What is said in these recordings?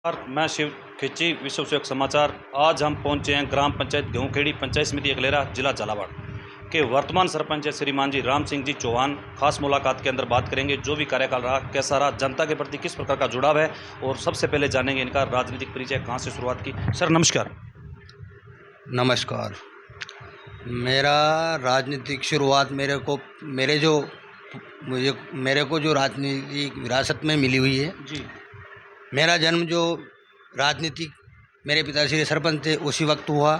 मैं शिव खिची विश्व सेवक समाचार। आज हम पहुंचे हैं ग्राम पंचायत गेहूंखेड़ी पंचायत समिति अकलेरा जिला झालावाड़ के वर्तमान सरपंच है श्रीमान जी राम सिंह जी चौहान। खास मुलाकात के अंदर बात करेंगे जो भी कार्यकाल रहा, कैसा रहा, जनता के प्रति किस प्रकार का जुड़ाव है, और सबसे पहले जानेंगे इनका राजनीतिक परिचय, कहाँ से शुरुआत की। सर नमस्कार। नमस्कार। मेरा राजनीतिक शुरुआत मेरे को जो राजनीतिक विरासत में मिली हुई है जी। मेरा जन्म जो राजनीतिक मेरे पिताश्री सरपंच थे उसी वक्त हुआ।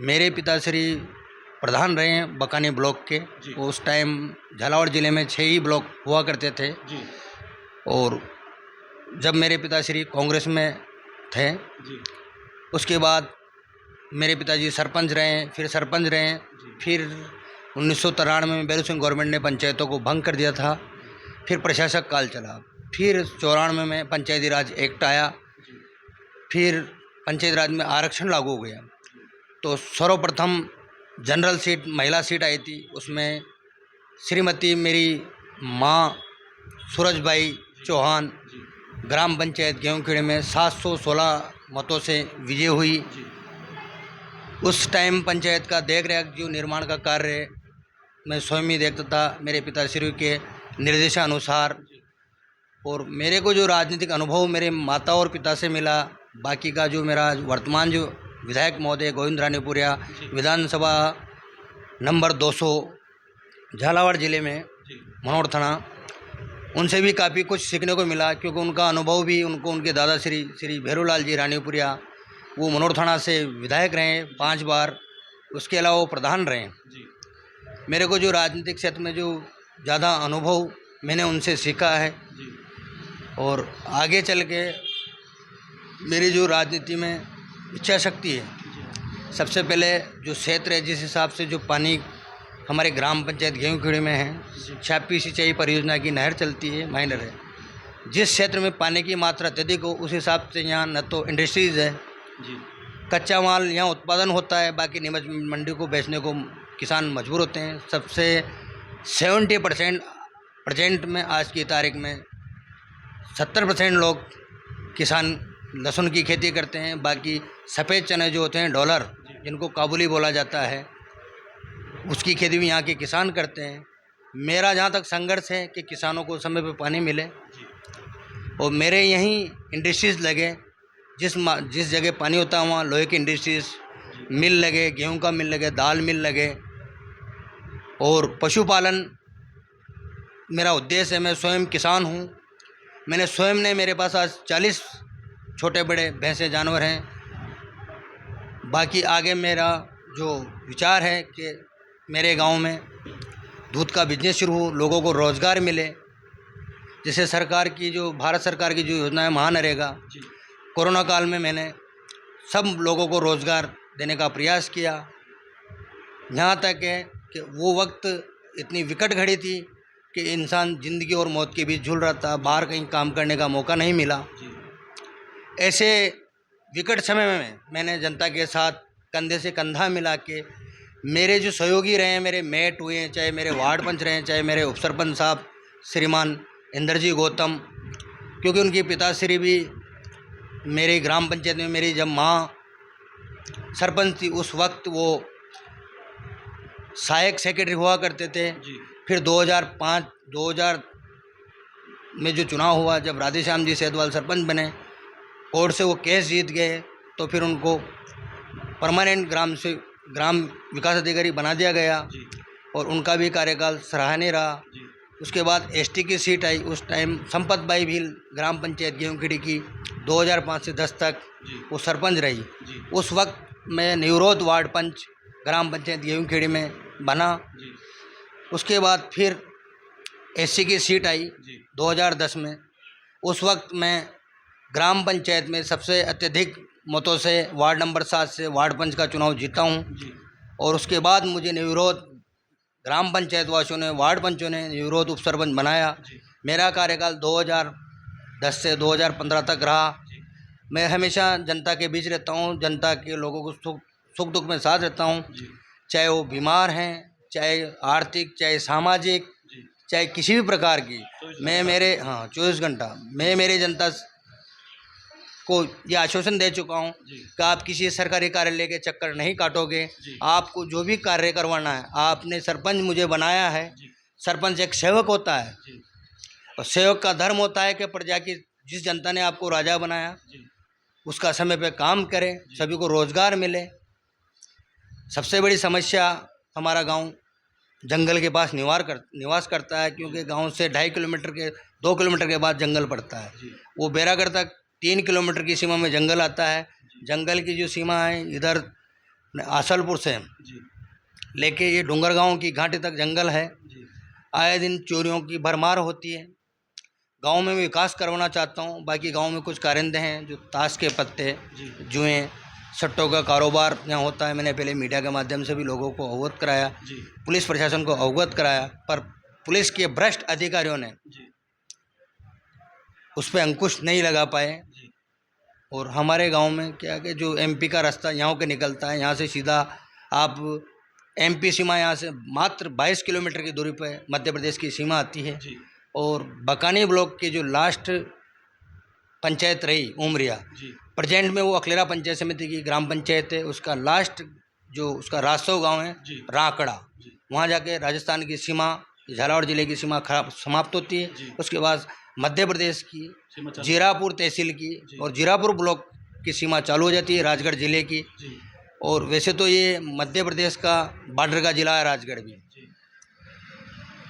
मेरे पिताश्री प्रधान रहे हैं बकानी ब्लॉक के। उस टाइम झालावाड़ ज़िले में 6 ही ब्लॉक हुआ करते थे जी। और जब मेरे पिताश्री कांग्रेस में थे जी। उसके बाद मेरे पिताजी सरपंच रहे, फिर सरपंच रहे, फिर 1993 में बेरू सिंह गवर्नमेंट ने पंचायतों को भंग कर दिया था। फिर प्रशासक काल चला, फिर 94 में पंचायती राज एक्ट आया, फिर पंचायती राज में आरक्षण लागू हो गया। तो सर्वप्रथम जनरल सीट महिला सीट आई थी, उसमें श्रीमती मेरी माँ सूरजबाई चौहान ग्राम पंचायत गेहूंखेड़ी में 716 मतों से विजय हुई। उस टाइम पंचायत का देख रेख जो निर्माण का कार्य मैं स्वयं ही देखता था मेरे पिताश्री के निर्देशानुसार। और मेरे को जो राजनीतिक अनुभव मेरे माता और पिता से मिला, बाकी का जो मेरा वर्तमान जो विधायक महोदय गोविंद रानीपुरिया विधानसभा नंबर 200 झालावाड़ ज़िले में मनोर थाना, उनसे भी काफ़ी कुछ सीखने को मिला, क्योंकि उनका अनुभव भी उनके दादा श्री भैरूलाल जी रानीपुरिया वो मनोर थाना से विधायक रहे 5 बार, उसके अलावा वो प्रधान रहे। मेरे को जो राजनीतिक क्षेत्र में जो ज़्यादा अनुभव मैंने उनसे सीखा है, और आगे चल के मेरी जो राजनीति में इच्छा शक्ति है, सबसे पहले जो क्षेत्र है जिस हिसाब से जो पानी हमारे ग्राम पंचायत गेहूंखेड़ी में है, छापी सिंचाई परियोजना की नहर चलती है, माइनर है। जिस क्षेत्र में पानी की मात्रा अत्यधिक हो उस हिसाब से यहाँ न तो इंडस्ट्रीज़ है, कच्चा माल यहाँ उत्पादन होता है, बाकी नीमच मंडी को बेचने को किसान मजबूर होते हैं। सबसे 70% प्रेजेंट में आज की तारीख में 70% लोग किसान लहसुन की खेती करते हैं। बाकी सफ़ेद चने जो होते हैं डॉलर, जिनको काबुली बोला जाता है, उसकी खेती भी यहाँ के किसान करते हैं। मेरा जहाँ तक संघर्ष है कि किसानों को समय पर पानी मिले, और मेरे यहीं इंडस्ट्रीज़ लगे, जिस जगह पानी होता है वहाँ लोहे की इंडस्ट्रीज़ मिल लगे, गेहूं का मिल लगे, दाल मिल लगे, और पशुपालन मेरा उद्देश्य है। मैं स्वयं किसान हूँ। मैंने स्वयं ने मेरे पास आज 40 छोटे बड़े भैंसे जानवर हैं। बाकी आगे मेरा जो विचार है कि मेरे गांव में दूध का बिजनेस शुरू हो, लोगों को रोज़गार मिले। जैसे सरकार की जो भारत सरकार की जो योजना है महानरेगा, कोरोना काल में मैंने सब लोगों को रोज़गार देने का प्रयास किया। यहाँ तक है कि वो वक्त इतनी विकट घड़ी थी कि इंसान ज़िंदगी और मौत के बीच झूल रहा था, बाहर कहीं काम करने का मौका नहीं मिला। ऐसे विकट समय में मैंने जनता के साथ कंधे से कंधा मिला के मेरे जो सहयोगी रहे हैं, मेरे मेट हुए हैं, चाहे मेरे वार्ड पंच रहे हैं, चाहे मेरे उपसरपंच साहब श्रीमान इंद्रजी गौतम, क्योंकि उनकी पिताश्री भी मेरे ग्राम पंचायत में, मेरी जब माँ सरपंच थी उस वक्त वो सहायक सेक्रेटरी हुआ करते थे। फिर 2000 में जो चुनाव हुआ, जब राधेश्याम जी सेदवाल सरपंच बने, कोर्ट से वो केस जीत गए, तो फिर उनको परमानेंट ग्राम विकास अधिकारी बना दिया गया, और उनका भी कार्यकाल सराहनीय रहा। उसके बाद एसटी की सीट आई, उस टाइम संपत बाई भील ग्राम पंचायत गेहूंखेड़ी की 2005 से 10 तक वो सरपंच रही। उस वक्त मैं निवरोध वार्ड पंच ग्राम पंचायत गेहूंखेड़ी में बना। उसके बाद फिर एससी की सीट आई 2010 में। उस वक्त मैं ग्राम पंचायत में सबसे अत्यधिक मतों से वार्ड नंबर 7 से वार्ड पंच का चुनाव जीता हूँ। और उसके बाद मुझे निवरोध ग्राम पंचायत वासियों ने, वार्ड पंचों ने निवरोध उप सरपंच बनाया। मेरा कार्यकाल 2010 से 2015 तक रहा। मैं हमेशा जनता के बीच रहता हूँ, जनता के लोगों को सुख दुख में साथ रहता हूँ, चाहे वो बीमार हैं, चाहे आर्थिक, चाहे सामाजिक, चाहे किसी भी प्रकार की। मैं मेरे 24 घंटा मैं मेरे जनता को ये आश्वासन दे चुका हूँ जी। कि आप किसी सरकारी कार्यालय के चक्कर नहीं काटोगे। जी। आपको जो भी कार्य करवाना है, आपने सरपंच मुझे बनाया है। जी। सरपंच एक सेवक होता है जी। और सेवक का धर्म होता है कि प्रजा की, जिस जनता ने आपको राजा बनाया जी। उसका समय पे काम करें, सभी को रोजगार मिले। सबसे बड़ी समस्या हमारा गांव जंगल के पास निवास करता है, क्योंकि गांव से 2 किलोमीटर के बाद जंगल पड़ता है। जी। वो बैरागढ़ तक 3 किलोमीटर की सीमा में जंगल आता है। जंगल की जो सीमा है इधर आसलपुर से जी। लेके ये डूंगरगांव की घाटी तक जंगल है। जी। आए दिन चोरियों की भरमार होती है। गांव में विकास करवाना चाहता हूं। बाकी गांव में कुछ कारिंदे हैं जो ताश के पत्ते, जी। जुएं, सट्टों का कारोबार यहाँ होता है। मैंने पहले मीडिया के माध्यम से भी लोगों को अवगत कराया, जी। पुलिस प्रशासन को अवगत कराया, पर पुलिस के भ्रष्ट अधिकारियों ने जी। उस पर अंकुश नहीं लगा पाए। जी। और हमारे गांव में क्या कि जो एमपी का रास्ता यहाँ के निकलता है, यहाँ से सीधा आप एमपी सीमा, यहाँ से मात्र 22 किलोमीटर की दूरी पर मध्य प्रदेश की सीमा आती है। जी। और बकानी ब्लॉक की जो लास्ट पंचायत रही उमरिया, जी। प्रेजेंट में वो अखलेरा पंचायत समिति की ग्राम पंचायत है। उसका लास्ट जो उसका रासव गांव है जी। राकड़ा, जी। वहाँ जाके राजस्थान की सीमा, झालावाड़ जिले की सीमा समाप्त होती जी। है। उसके बाद मध्य प्रदेश की सीमा चालू। जीरापुर तहसील की जी। और जीरापुर ब्लॉक की सीमा चालू हो जाती है राजगढ़ जिले की। जी। और वैसे तो ये मध्य प्रदेश का बॉर्डर का जिला है राजगढ़ भी। जी।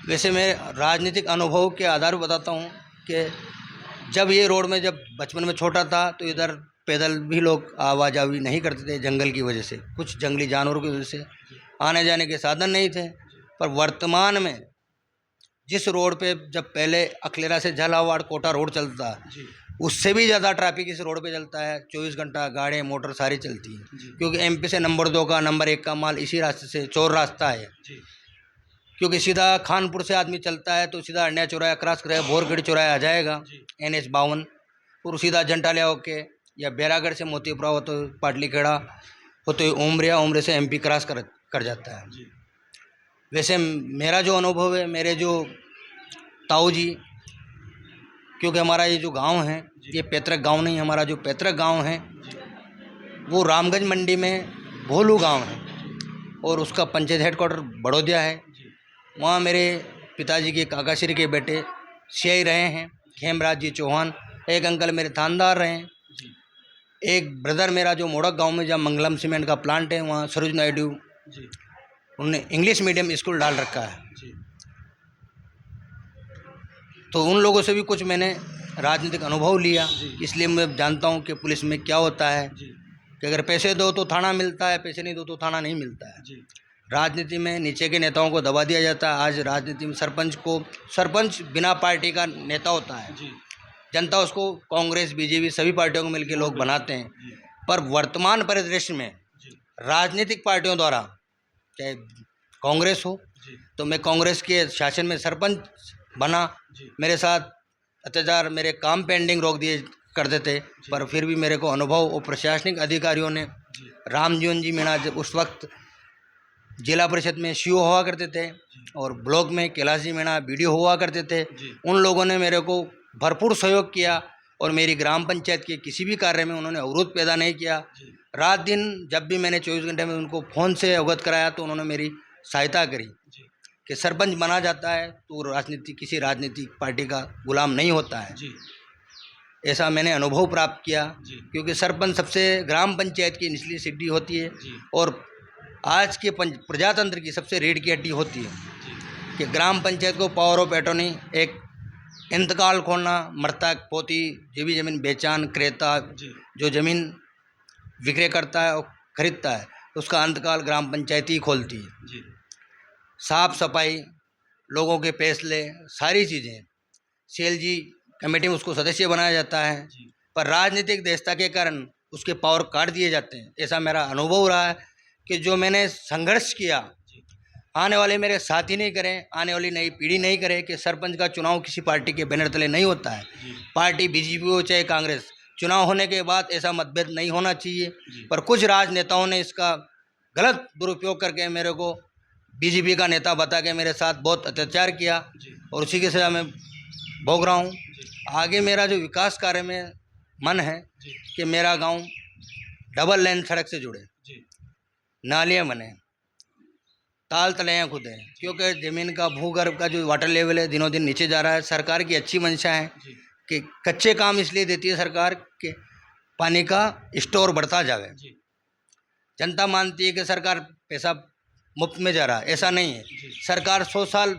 वैसे मैं राजनीतिक अनुभव के आधार पर बताता हूँ कि जब ये रोड में, जब बचपन में छोटा था तो इधर पैदल भी लोग आवाजावी नहीं करते थे जंगल की वजह से, कुछ जंगली जानवरों की वजह से आने जाने के साधन नहीं थे। पर वर्तमान में जिस रोड पे जब पहले अखलेरा से झालावाड़ कोटा रोड चलता, जी। उससे भी ज़्यादा ट्रैफिक इस रोड पे चलता है। 24 घंटा गाड़ियाँ मोटर सारी चलती हैं, जी। क्योंकि एमपी से नंबर 2 का नंबर 1 का माल इसी रास्ते से, चोर रास्ता है। जी। क्योंकि सीधा खानपुर से आदमी चलता है तो सीधा अन्या चौराया क्रॉस करेगा, भोरगढ़ चौराया आ जाएगा, जी। NH 52, और सीधा जंटालिया होके या बैरागढ़ से मोतीपुरा होते हुए पाटलीखेड़ा होते हुए उमरिया से एमपी क्रॉस कर जाता है। जी। वैसे मेरा जो अनुभव है, मेरे जो ताऊ जी, क्योंकि हमारा ये जो गांव है ये पैतृक गांव नहीं, हमारा जो पैतृक गांव है जी। वो रामगंज मंडी में भोलू गांव है और उसका पंचायत हेडक्वार्टर बड़ौदिया है। जी। वहाँ मेरे पिताजी के काकाश्री के बेटे सीआई रहे हैं, खेमराज जी चौहान। एक अंकल मेरे थानदार रहे हैं। जी। एक ब्रदर मेरा जो मोड़क गांव में जहाँ मंगलम सीमेंट का प्लांट है, वहाँ सरोज नायडू, जी। उन्होंने इंग्लिश मीडियम स्कूल डाल रखा है। जी। तो उन लोगों से भी कुछ मैंने राजनीतिक अनुभव लिया, जी। इसलिए मैं जानता हूँ कि पुलिस में क्या होता है जी। कि अगर पैसे दो तो थाना मिलता है, पैसे नहीं दो तो थाना नहीं मिलता है। जी। राजनीति में नीचे के नेताओं को दबा दिया जाता है। आज राजनीति में सरपंच बिना पार्टी का नेता होता है। जी। जनता उसको कांग्रेस, बीजेपी सभी पार्टियों को मिलकर लोग बनाते हैं। जी। पर वर्तमान परिदृश्य में जी। राजनीतिक पार्टियों द्वारा, चाहे कांग्रेस हो, जी। तो मैं कांग्रेस के शासन में सरपंच बना, जी। मेरे साथ अत्याचार, मेरे काम पेंडिंग रोक दिए करते थे, पर फिर भी मेरे को अनुभव और प्रशासनिक अधिकारियों ने, जी। रामजीवन जी मीणा जब उस वक्त जिला परिषद में सीओ हुआ करते थे और ब्लॉक में कैलाश जी मीणा BDO हुआ करते थे, जी। उन लोगों ने मेरे को भरपूर सहयोग किया और मेरी ग्राम पंचायत के किसी भी कार्य में उन्होंने अवरोध पैदा नहीं किया। जी। रात दिन जब भी मैंने 24 घंटे में उनको फ़ोन से अवगत कराया तो उन्होंने मेरी सहायता करी जी। कि सरपंच बना जाता है तो किसी राजनीतिक पार्टी का गुलाम नहीं होता है। जी। ऐसा मैंने अनुभव प्राप्त किया, जी। क्योंकि सरपंच सबसे ग्राम पंचायत की निचली सीढ़ी होती है जी। और आज के प्रजातंत्र की सबसे रीढ़ की हड्डी होती है जी। कि ग्राम पंचायत को पावर ऑफ एटर्नी, एक इंतकाल खोलना, मृतक पोती जो भी ज़मीन बेचान क्रेता जी। जो ज़मीन विक्रय करता है और खरीदता है उसका अंतकाल ग्राम पंचायत ही खोलती है। जी। साफ सफाई, लोगों के फैसले, सारी चीज़ें CLG कमेटी में उसको सदस्य बनाया जाता है। जी। पर राजनीतिक देशता के कारण उसके पावर काट दिए जाते हैं। ऐसा मेरा अनुभव रहा है कि जो मैंने संघर्ष किया, जी। आने वाले मेरे साथी नहीं करें, आने वाली नई पीढ़ी नहीं करे कि सरपंच का चुनाव किसी पार्टी के बैनर तले नहीं होता है। जी। पार्टी BJP हो चाहे कांग्रेस, चुनाव होने के बाद ऐसा मतभेद नहीं होना चाहिए। जी। पर कुछ राजनेताओं ने इसका गलत दुरुपयोग करके मेरे को BJP का नेता बता के मेरे साथ बहुत अत्याचार किया जी। और उसी की सजा मैं भोग रहा हूँ। जी। आगे मेरा जो विकास कार्य में मन है जी कि मेरा गांव डबल लेन सड़क से जुड़े, जी नालियाँ बने, ताल तलैया खुदें, क्योंकि ज़मीन का भूगर्भ का जो वाटर लेवल है दिनों दिन नीचे जा रहा है। सरकार की अच्छी मंशा है जी कि कच्चे काम इसलिए देती है सरकार कि पानी का स्टोर बढ़ता जावे। जी जनता मानती है कि सरकार पैसा मुफ्त में जा रहा है, ऐसा नहीं है। जी सरकार 100 साल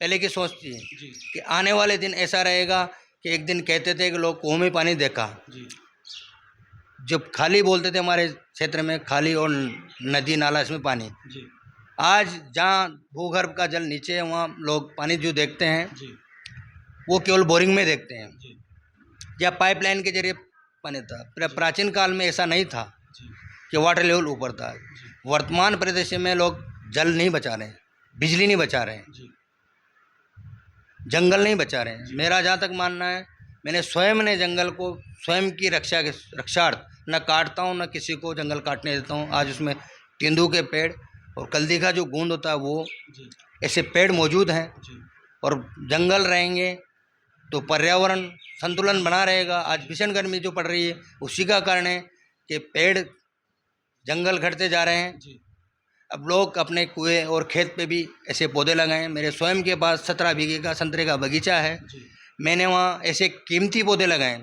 पहले की सोचती है जी कि आने वाले दिन ऐसा रहेगा कि एक दिन कहते थे कि लोग कुओं में पानी देखा, जी जब खाली बोलते थे हमारे क्षेत्र में खाली और नदी नाला इसमें पानी। जी आज जहाँ भूगर्भ का जल नीचे है वहाँ लोग पानी जो देखते हैं जी वो केवल बोरिंग में देखते हैं जी या पाइपलाइन के जरिए पानी था। प्राचीन काल में ऐसा नहीं था जी कि वाटर लेवल ऊपर था। वर्तमान परिदृश्य में लोग जल नहीं बचा रहे हैं, बिजली नहीं बचा रहे हैं, जी जंगल नहीं बचा रहे हैं। मेरा जहाँ तक मानना है, मैंने स्वयं ने जंगल को स्वयं की रक्षार्थ न काटता हूँ न किसी को जंगल काटने देता हूँ। आज उसमें तेंदू के पेड़ और कल्दी का जो गूंद होता है वो जी ऐसे पेड़ मौजूद हैं जी और जंगल रहेंगे तो पर्यावरण संतुलन बना रहेगा। आज भीषण गर्मी जो पड़ रही है उसी का कारण है कि पेड़ जंगल घटते जा रहे हैं। जी अब लोग अपने कुएं और खेत पे भी ऐसे पौधे लगाएं। मेरे स्वयं के पास 17 बीघे का संतरे का बगीचा है। जी मैंने वहाँ ऐसे कीमती पौधे लगाए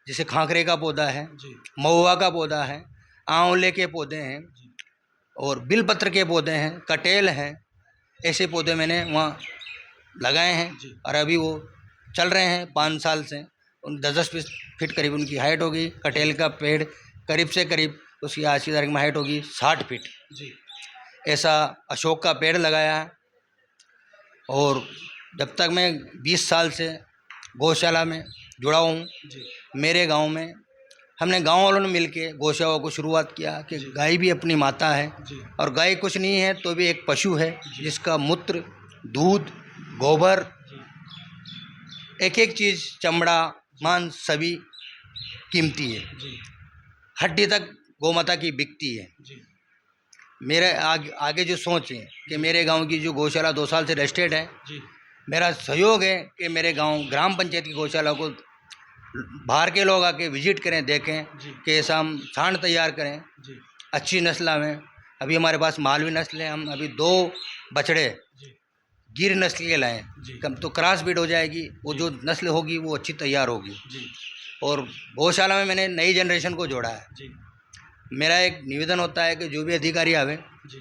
जैसे खांखरे का पौधा है, जी महुआ का पौधा है, आंवले के पौधे हैं जी और बिलपत्र के पौधे हैं, कटेल हैं। ऐसे पौधे मैंने वहाँ लगाए हैं जी और अभी वो चल रहे हैं 5 साल से। उन 10-10 फीट करीब उनकी हाइट होगी। कटेल का पेड़ करीब से करीब उसकी आज की तारीख में हाइट होगी 60 फीट। जी ऐसा अशोक का पेड़ लगाया है। और जब तक मैं 20 साल से गौशाला में जुड़ा हूँ, जी मेरे गांव में हमने गांव वालों ने मिलके गौशाला को शुरुआत किया कि गाय भी अपनी माता है जी और गाय कुछ नहीं है तो भी एक पशु है जी जिसका मूत्र, दूध, गोबर, जी एक एक चीज़, चमड़ा, मांस सभी कीमती है। जी हड्डी तक गौमाता की बिकती है। जी मेरे आगे जो सोच है कि मेरे गांव की जो गौशाला 2 साल से रजिस्टर्ड है, जी मेरा सहयोग है कि मेरे गांव ग्राम पंचायत की गौशाला को बाहर के लोग आके विजिट करें, देखें जी कि ऐसा हम सांड तैयार करें जी अच्छी नस्ल में। अभी हमारे पास मालवी नस्ल है, हम अभी 2 बछड़े जी गिर नस्ल के लाएँ। जी कम तो क्रॉस ब्रीड हो जाएगी, वो जो नस्ल होगी वो अच्छी तैयार होगी। जी और गौशाला में मैंने नई जनरेशन को जोड़ा है। जी मेरा एक निवेदन होता है कि जो भी अधिकारी आवे, जी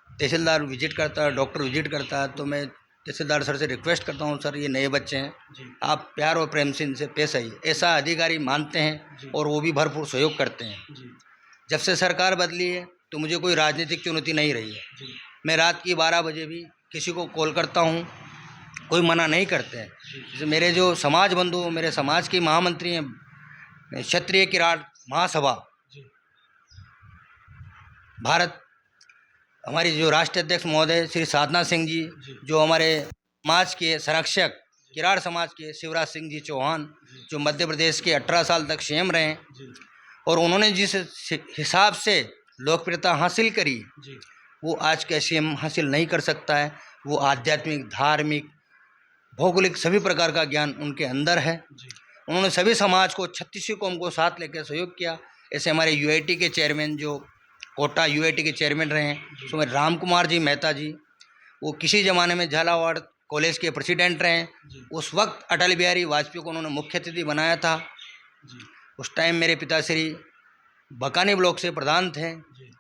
तहसीलदार विजिट करता है, डॉक्टर विजिट करता है, तो मैं तहसीलदार सर से रिक्वेस्ट करता हूँ, सर ये नए बच्चे हैं, जी आप प्यार और प्रेम से इनसे पेश आइए। ऐसा अधिकारी मानते हैं जी और वो भी भरपूर सहयोग करते हैं। जी जब से सरकार बदली है तो मुझे कोई राजनीतिक चुनौती नहीं रही है। जी मैं रात की 12 बजे भी किसी को कॉल करता हूँ, कोई मना नहीं करते हैं। जैसे मेरे जो समाज बंधु, मेरे समाज की महामंत्री हैं, क्षत्रिय किराट महासभा जी भारत, हमारी जो राष्ट्रीय अध्यक्ष महोदय श्री साधना सिंह जी, जी जो हमारे समाज के संरक्षक किराड़ समाज के शिवराज सिंह जी चौहान, जो मध्य प्रदेश के 18 साल तक सीएम रहे जी और उन्होंने जिस हिसाब से लोकप्रियता हासिल करी जी वो आज के सीएम हासिल नहीं कर सकता है। वो आध्यात्मिक, धार्मिक, भौगोलिक सभी प्रकार का ज्ञान उनके अंदर है। जी उन्होंने सभी समाज को, 36 कौम को साथ लेकर सहयोग किया। ऐसे हमारे यूआईटी के चेयरमैन, जो कोटा यूआईटी के चेयरमैन रहे हैं, उसमें राम कुमार जी मेहता जी, वो किसी ज़माने में झालावाड़ कॉलेज के प्रेसिडेंट रहे। जी उस वक्त अटल बिहारी वाजपेयी को उन्होंने मुख्य अतिथि बनाया था। जी उस टाइम मेरे पिताश्री बकानी ब्लॉक से प्रधान थे। जी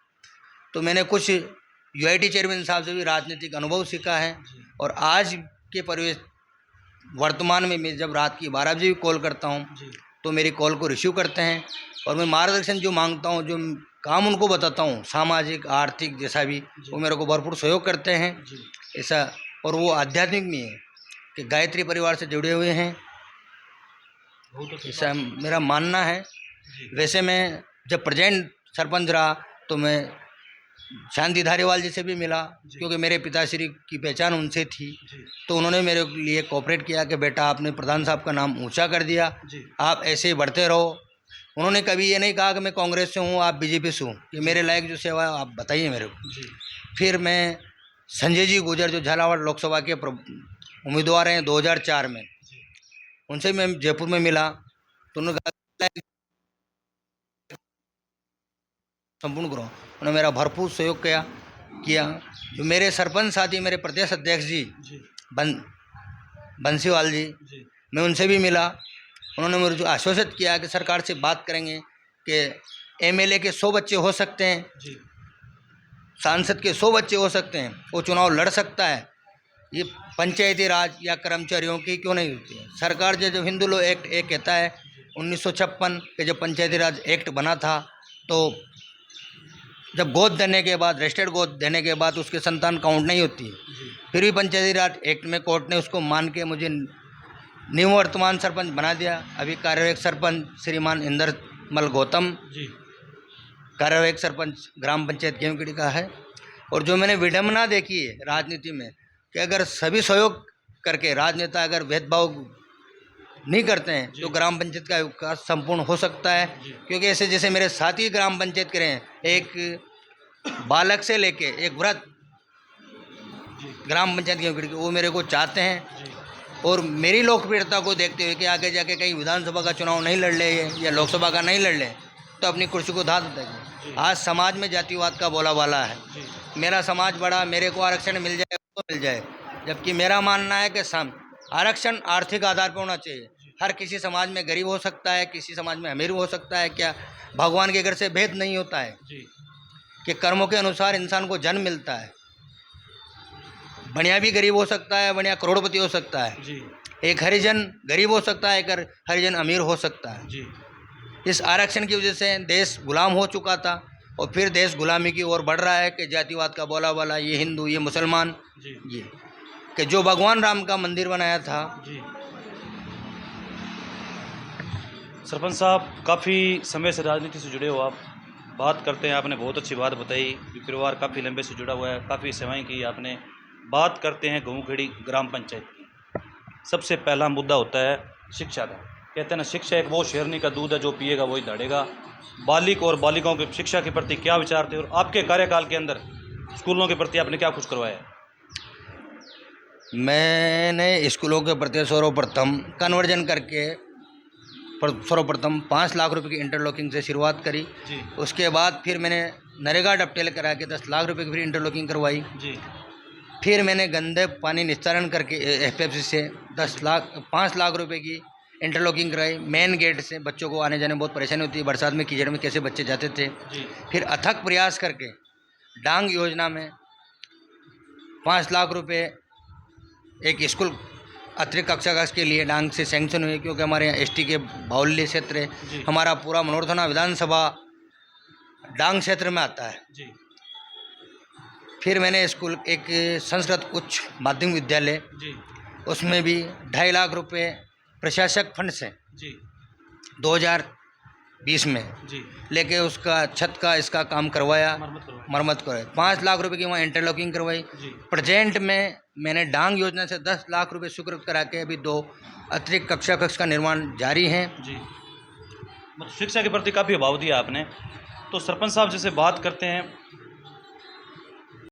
तो मैंने कुछ यूआईटी चेयरमैन साहब से भी राजनीतिक अनुभव सीखा है। जी और आज के परिवेश वर्तमान में मैं जब रात की 12 बजे भी कॉल करता हूँ जी तो मेरी कॉल को रिसीव करते हैं और मैं मार्गदर्शन जो मांगता हूँ, जो काम उनको बताता हूँ, सामाजिक, आर्थिक जैसा भी, वो मेरे को भरपूर सहयोग करते हैं। जी ऐसा, और वो आध्यात्मिक में है कि गायत्री परिवार से जुड़े हुए हैं, बहुत अच्छा। ऐसा मेरा मानना है। जी वैसे मैं जब प्रेजेंट सरपंच रहा तो मैं शांति धारीवाल जी से भी मिला, क्योंकि मेरे पिताश्री की पहचान उनसे थी। जी तो उन्होंने मेरे लिए कोऑपरेट किया कि बेटा आपने प्रधान साहब का नाम ऊंचा कर दिया, जी आप ऐसे ही बढ़ते रहो। उन्होंने कभी ये नहीं कहा कि मैं कांग्रेस से हूँ, आप बीजेपी से हूँ, कि मेरे लायक जो सेवा है आप बताइए मेरे को। जी फिर मैं संजय जी गुजर, जो झालावाड़ लोकसभा के उम्मीदवार हैं 2004 में, जी उनसे मैं जयपुर में मिला। तो उन्होंने कहा संपूर्ण करो। उन्होंने मेरा भरपूर सहयोग किया। जो मेरे सरपंच साथी, मेरे प्रदेश अध्यक्ष जी बंसीवाल जी, मैं उनसे भी मिला। उन्होंने मुझे आश्वासित किया कि सरकार से बात करेंगे कि एमएलए के 100 बच्चे हो सकते हैं, सांसद के 100 बच्चे हो सकते हैं, वो चुनाव लड़ सकता है। ये पंचायती राज या कर्मचारियों की क्यों नहीं होती है? सरकार जब हिंदू लॉ एक्ट एक कहता है 1956 के जब पंचायती राज एक्ट बना था, तो जब गोद देने के बाद, रजिस्टर्ड गोद देने के बाद उसके संतान काउंट नहीं होती है। फिर भी पंचायती राज एक्ट में कोर्ट ने उसको मान के मुझे निवर्तमान सरपंच बना दिया। अभी कार्यवाहक सरपंच श्रीमान इंद्रमल गौतम कार्यवाहक सरपंच ग्राम पंचायत गेवखेड़ी का है। और जो मैंने विडम्बना देखी है राजनीति में कि अगर सभी सहयोग करके राजनेता अगर भेदभाव नहीं करते हैं तो ग्राम पंचायत का विकास संपूर्ण हो सकता है। क्योंकि ऐसे जैसे मेरे साथी ग्राम पंचायत के हैं, एक बालक से लेके एक वृद्ध ग्राम पंचायत गेवखेड़ी के, वो मेरे को चाहते हैं। और मेरी लोकप्रियता को देखते हुए कि आगे जाके कहीं विधानसभा का चुनाव नहीं लड़ ले या लोकसभा का नहीं लड़ ले तो अपनी कुर्सी को धा देंगे। आज समाज में जातिवाद का बोलाबाला है। मेरा समाज बड़ा, मेरे को आरक्षण मिल जाए तो मिल जाए, जबकि मेरा मानना है कि आरक्षण आर्थिक आधार पर होना चाहिए। हर किसी समाज में गरीब हो सकता है, किसी समाज में अमीर हो सकता है। क्या भगवान के घर से भेद नहीं होता है कि कर्मों के अनुसार इंसान को जन्म मिलता है? बढ़िया भी गरीब हो सकता है, बढ़िया करोड़पति हो सकता है। एक हरिजन गरीब हो सकता है, एक हरिजन अमीर हो सकता है। इस आरक्षण की वजह से देश गुलाम हो चुका था और फिर देश गुलामी की ओर बढ़ रहा है कि जातिवाद का बोलाबाला, ये हिंदू, ये मुसलमान, ये कि जो भगवान राम का मंदिर बनाया था। सरपंच साहब, काफ़ी समय से राजनीति से जुड़े हो आप, बात करते हैं। आपने बहुत अच्छी बात बताई कि परिवार काफ़ी लंबे से जुड़ा हुआ है, काफ़ी सेवाएं की आपने। बात करते हैं गेवखेड़ी ग्राम पंचायत की। सबसे पहला मुद्दा होता है शिक्षा का। कहते हैं ना, शिक्षा एक वो शेरनी का दूध है, जो पिएगा वही दौड़ेगा। बालिक और बालिकाओं की शिक्षा के प्रति क्या विचार थे, और आपके कार्यकाल के अंदर स्कूलों के प्रति आपने क्या कुछ करवाया? मैंने स्कूलों के प्रति सर्वप्रथम कन्वर्जन करके सर्वप्रथम 5 लाख रुपए की इंटरलॉकिंग से शुरुआत करी। उसके बाद फिर मैंने नरेगा डपटेल करा के 10 लाख रुपए की फिर इंटरलॉकिंग करवाई। फिर मैंने गंदे पानी निस्तारण करके एफएफसी से 5 लाख रुपए की इंटरलॉकिंग कराई। मेन गेट से बच्चों को आने जाने में बहुत परेशानी होती है, बरसात में कीचड़ में कैसे बच्चे जाते थे। फिर अथक प्रयास करके डांग योजना में 5 लाख रुपए एक स्कूल अतिरिक्त कक्षा के लिए डांग से सैंक्शन हुए, क्योंकि हमारे यहाँ एसटी के बाहुल्य क्षेत्र है। हमारा पूरा मनोरथना विधानसभा डांग क्षेत्र में आता है। फिर मैंने स्कूल एक संस्कृत उच्च माध्यमिक विद्यालय, उसमें भी 2.5 लाख रुपए प्रशासक फंड से 2020 में लेके उसका छत का इसका काम करवाया, मरम्मत करवाई। 5 लाख रुपए की वहाँ इंटरलॉकिंग करवाई। प्रेजेंट में मैंने डांग योजना से 10 लाख रुपए स्वीकृत करा के अभी 2 अतिरिक्त कक्ष का निर्माण जारी है। मतलब शिक्षा के प्रति काफ़ी अभाव दिया आपने। तो सरपंच साहब, जैसे बात करते हैं